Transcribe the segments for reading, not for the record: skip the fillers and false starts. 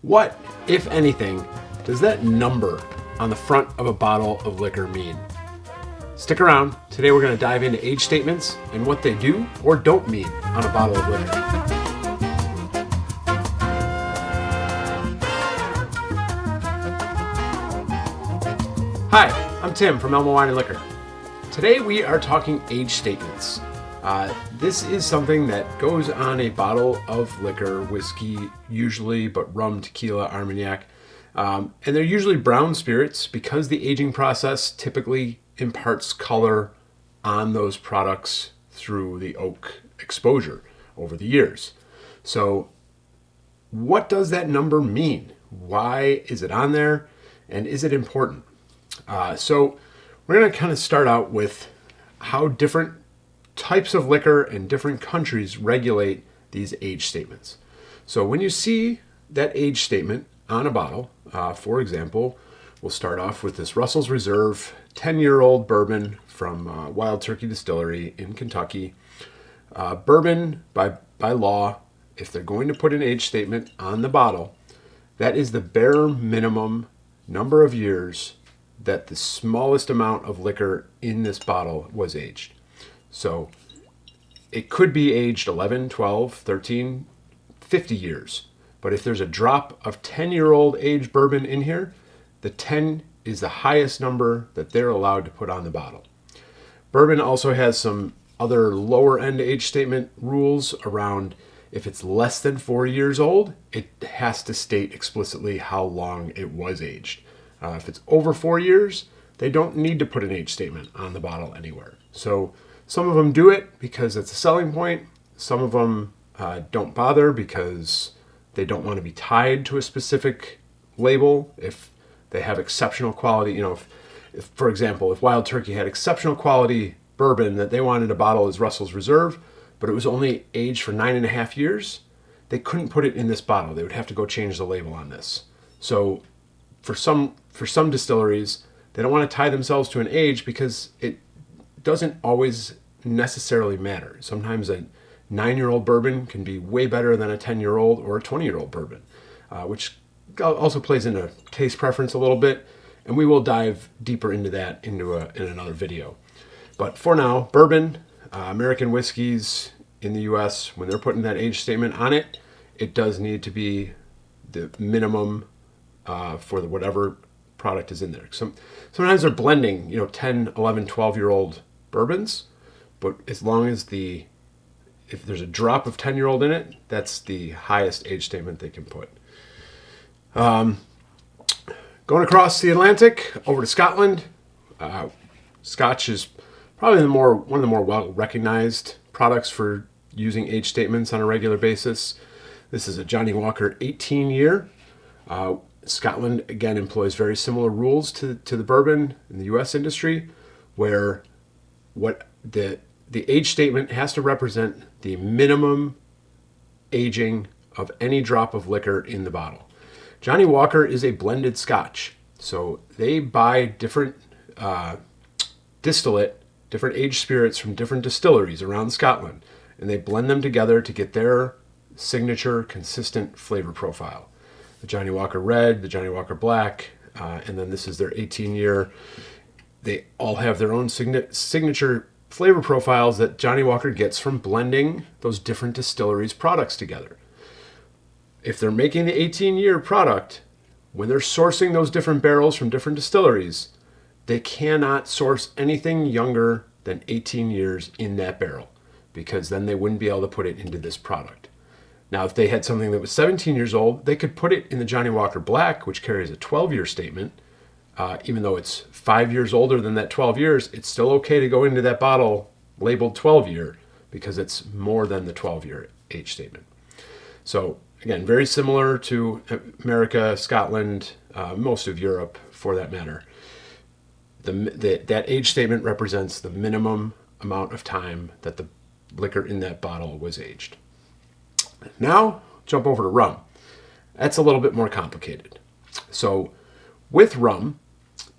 What, if anything, does that number on the front of a bottle of liquor mean? Stick around. Today we're going to dive into age statements and what they do or don't mean on a bottle of liquor. Hi, I'm Tim from Elma Wine and Liquor. Today we are talking age statements. This is something that goes on a bottle of liquor, whiskey usually, but rum, tequila, Armagnac. And they're usually brown spirits because the aging process typically imparts color on those products through the oak exposure over the years. So what does that number mean? Why is it on there? And is it important? So we're going to kind of start out with how different types of liquor and different countries regulate these age statements. So when you see that age statement on a bottle, for example, we'll start off with this Russell's Reserve 10-year-old bourbon from Wild Turkey Distillery in Kentucky. Bourbon, by law, if they're going to put an age statement on the bottle, that is the bare minimum number of years that the smallest amount of liquor in this bottle was aged. So it could be aged 11, 12, 13, 50 years. But if there's a drop of 10-year-old aged bourbon in here, the 10 is the highest number that they're allowed to put on the bottle. Bourbon also has some other lower end age statement rules around if it's less than 4 years old, it has to state explicitly how long it was aged. If it's over 4 years, they don't need to put an age statement on the bottle anywhere. So some of them do it because it's a selling point. Some of them don't bother because they don't want to be tied to a specific label. If they have exceptional quality, if for example, if Wild Turkey had exceptional quality bourbon that they wanted to bottle as Russell's Reserve, but it was only aged for 9.5 years, they couldn't put it in this bottle. They would have to go change the label on this. So for some distilleries, they don't want to tie themselves to an age because it doesn't always necessarily matter. Sometimes a 9-year-old bourbon can be way better than a 10-year-old or a 20-year-old bourbon, which also plays into taste preference a little bit, and we will dive deeper into that in another video. But for now, bourbon, American whiskeys in the U.S., when they're putting that age statement on it, it does need to be the minimum for whatever product is in there. Sometimes they're blending, 10, 11, 12-year-old bourbons, but as long as if there's a drop of 10-year-old in it, that's the highest age statement they can put. Going across the Atlantic over to Scotland, Scotch is probably one of the more well-recognized products for using age statements on a regular basis. This is a Johnnie Walker 18-year. Scotland, again, employs very similar rules to the bourbon in the U.S. industry, where the age statement has to represent the minimum aging of any drop of liquor in the bottle. Johnnie Walker is a blended Scotch, so they buy different different aged spirits from different distilleries around Scotland, and they blend them together to get their signature consistent flavor profile. The Johnnie Walker Red, the Johnnie Walker Black, and then this is their 18-year. They all have their own signature flavor profiles that Johnnie Walker gets from blending those different distilleries' products together. If they're making the 18-year product, when they're sourcing those different barrels from different distilleries, they cannot source anything younger than 18 years in that barrel, because then they wouldn't be able to put it into this product. Now, if they had something that was 17 years old, they could put it in the Johnnie Walker Black, which carries a 12-year statement. Even though it's 5 years older than that 12 years, it's still okay to go into that bottle labeled 12-year because it's more than the 12-year age statement. So again, very similar to America, Scotland, most of Europe for that matter. That age statement represents the minimum amount of time that the liquor in that bottle was aged. Now, jump over to rum. That's a little bit more complicated. So with rum,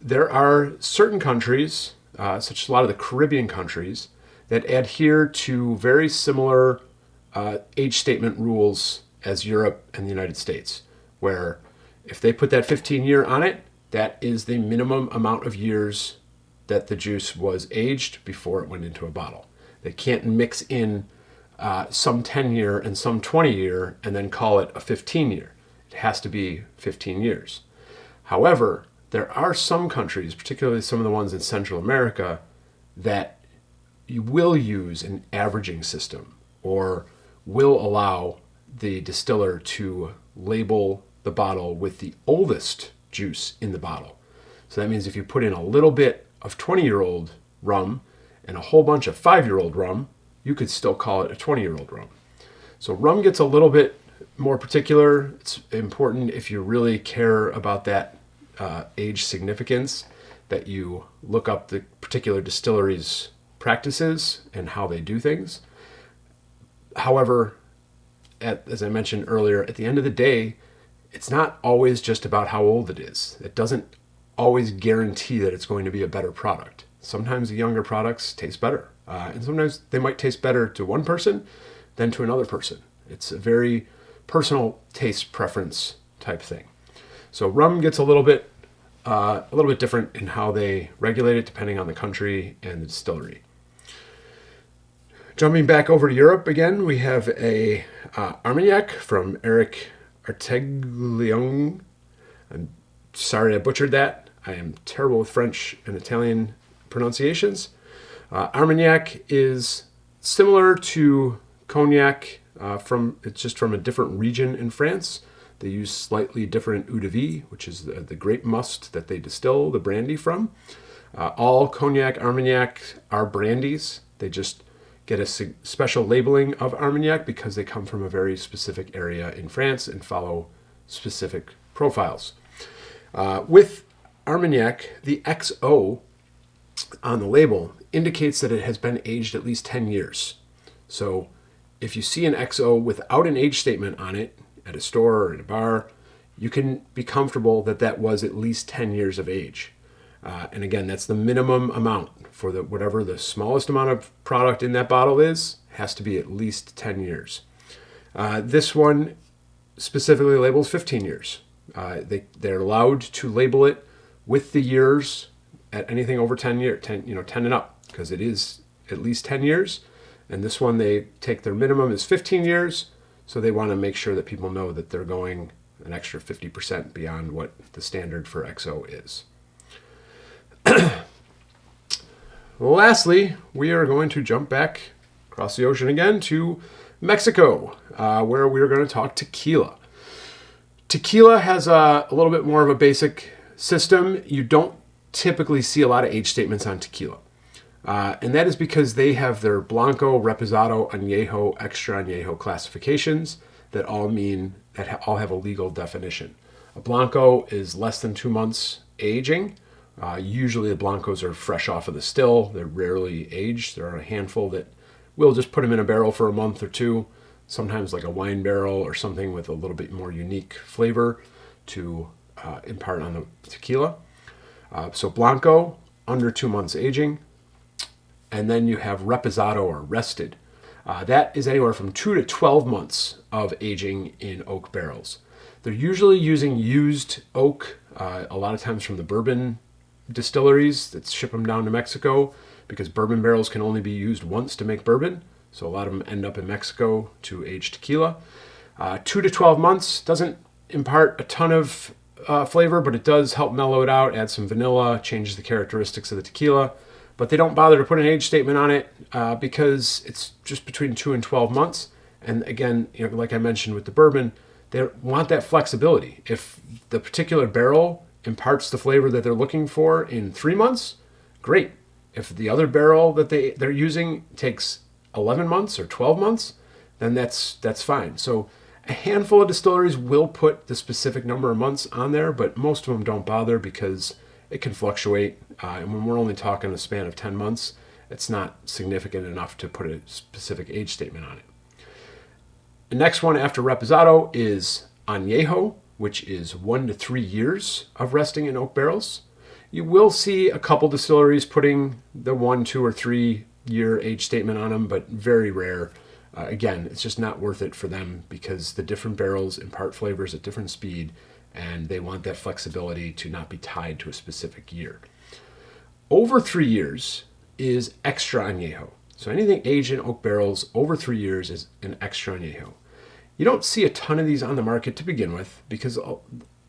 there are certain countries, such as a lot of the Caribbean countries, that adhere to very similar age statement rules as Europe and the United States, where if they put that 15-year on it, that is the minimum amount of years that the juice was aged before it went into a bottle. They can't mix in some 10-year and some 20-year and then call it a 15-year. It has to be 15 years. However, there are some countries, particularly some of the ones in Central America, that you will use an averaging system or will allow the distiller to label the bottle with the oldest juice in the bottle. So that means if you put in a little bit of 20-year-old rum and a whole bunch of 5-year-old rum, you could still call it a 20-year-old rum. So rum gets a little bit more particular. It's important if you really care about that age significance that you look up the particular distillery's practices and how they do things. However, as I mentioned earlier, at the end of the day, it's not always just about how old it is. It doesn't always guarantee that it's going to be a better product. Sometimes the younger products taste better, and sometimes they might taste better to one person than to another person. It's a very personal taste preference type thing. So rum gets a little bit different in how they regulate it depending on the country and the distillery. Jumping back over to Europe again, we have a Armagnac from Eric Arteglione. I'm sorry I butchered that. I am terrible with French and Italian pronunciations. Armagnac is similar to cognac. It's just from a different region in France. They use slightly different eau de vie, which is the grape must that they distill the brandy from. All cognac, Armagnac are brandies. They just get a special labeling of Armagnac because they come from a very specific area in France and follow specific profiles. With Armagnac, the XO on the label indicates that it has been aged at least 10 years. So if you see an XO without an age statement on it at a store or in a bar, you can be comfortable that that was at least 10 years of age. And again, that's the minimum amount for whatever the smallest amount of product in that bottle is, has to be at least 10 years. This one specifically labels 15 years. They're allowed to label it with the years at anything over 10 and up, because it is at least 10 years. And this one, they take their minimum is 15 years, so they want to make sure that people know that they're going an extra 50% beyond what the standard for XO is. Lastly, we are going to jump back across the ocean again to Mexico, where we are going to talk tequila. Tequila has a little bit more of a basic system. You don't typically see a lot of age statements on tequila. And that is because they have their blanco, reposado, añejo, extra añejo classifications that all have a legal definition. A blanco is less than 2 months aging. Usually the blancos are fresh off of the still. They're rarely aged. There are a handful that we'll just put them in a barrel for a month or two, sometimes like a wine barrel or something with a little bit more unique flavor to impart on the tequila. So blanco, under 2 months aging. And then you have reposado or rested. That is anywhere from 2 to 12 months of aging in oak barrels. They're usually using used oak, a lot of times from the bourbon distilleries that ship them down to Mexico, because bourbon barrels can only be used once to make bourbon. So a lot of them end up in Mexico to age tequila. 2 to 12 months doesn't impart a ton of flavor, but it does help mellow it out, add some vanilla, changes the characteristics of the tequila. But they don't bother to put an age statement on it because it's just between 2 and 12 months. And again, like I mentioned with the bourbon, they want that flexibility. If the particular barrel imparts the flavor that they're looking for in 3 months, great. If the other barrel that they're using takes 11 months or 12 months, then that's fine. So a handful of distilleries will put the specific number of months on there, but most of them don't bother because it can fluctuate. And when we're only talking a span of 10 months, it's not significant enough to put a specific age statement on it. The next one after reposado is añejo, which is 1 to 3 years of resting in oak barrels. You will see a couple distilleries putting the 1, 2, or 3 year age statement on them, but very rare. again, it's just not worth it for them because the different barrels impart flavors at different speed, and they want that flexibility to not be tied to a specific year. Over 3 years is extra añejo. So anything aged in oak barrels over 3 years is an extra añejo. You don't see a ton of these on the market to begin with because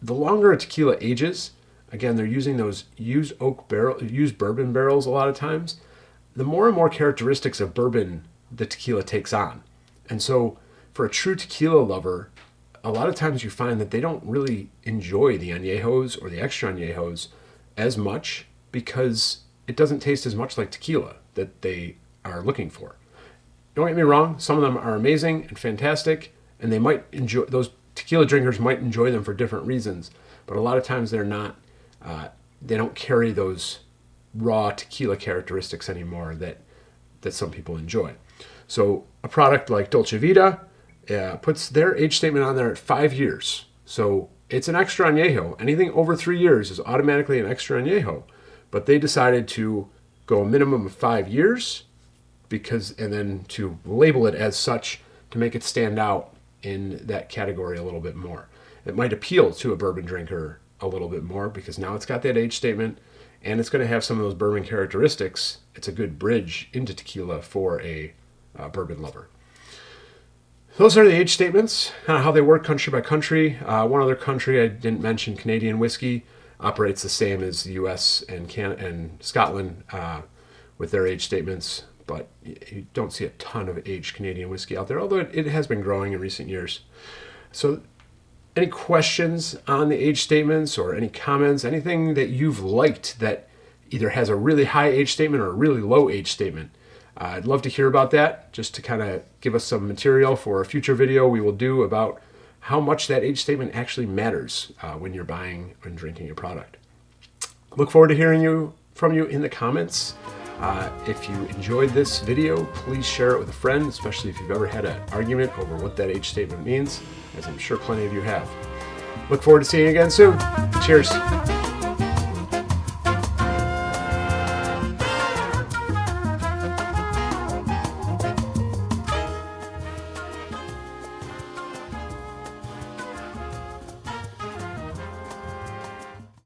the longer a tequila ages, again, they're using those used bourbon barrels a lot of times, the more and more characteristics of bourbon the tequila takes on. And so for a true tequila lover, a lot of times you find that they don't really enjoy the añejos or the extra añejos as much because it doesn't taste as much like tequila that they are looking for. Don't get me wrong, some of them are amazing and fantastic, and they might enjoy, those tequila drinkers might enjoy them for different reasons, but a lot of times they're not, they don't carry those raw tequila characteristics anymore that some people enjoy. So a product like Dolce Vita puts their age statement on there at 5 years. So it's an extra añejo. Anything over 3 years is automatically an extra añejo, but they decided to go a minimum of 5 years and then to label it as such to make it stand out in that category a little bit more. It might appeal to a bourbon drinker a little bit more because now it's got that age statement and it's going to have some of those bourbon characteristics. It's a good bridge into tequila for a bourbon lover. Those are the age statements, kind of how they work country by country. One other country I didn't mention, Canadian whiskey, operates the same as the U.S. and Scotland with their age statements, but you don't see a ton of aged Canadian whiskey out there, although it has been growing in recent years. So any questions on the age statements or any comments, anything that you've liked that either has a really high age statement or a really low age statement? I'd love to hear about that, just to kind of give us some material for a future video we will do about how much that age statement actually matters when you're buying and drinking a product. Look forward to hearing from you in the comments. If you enjoyed this video, please share it with a friend, especially if you've ever had an argument over what that age statement means, as I'm sure plenty of you have. Look forward to seeing you again soon. Cheers.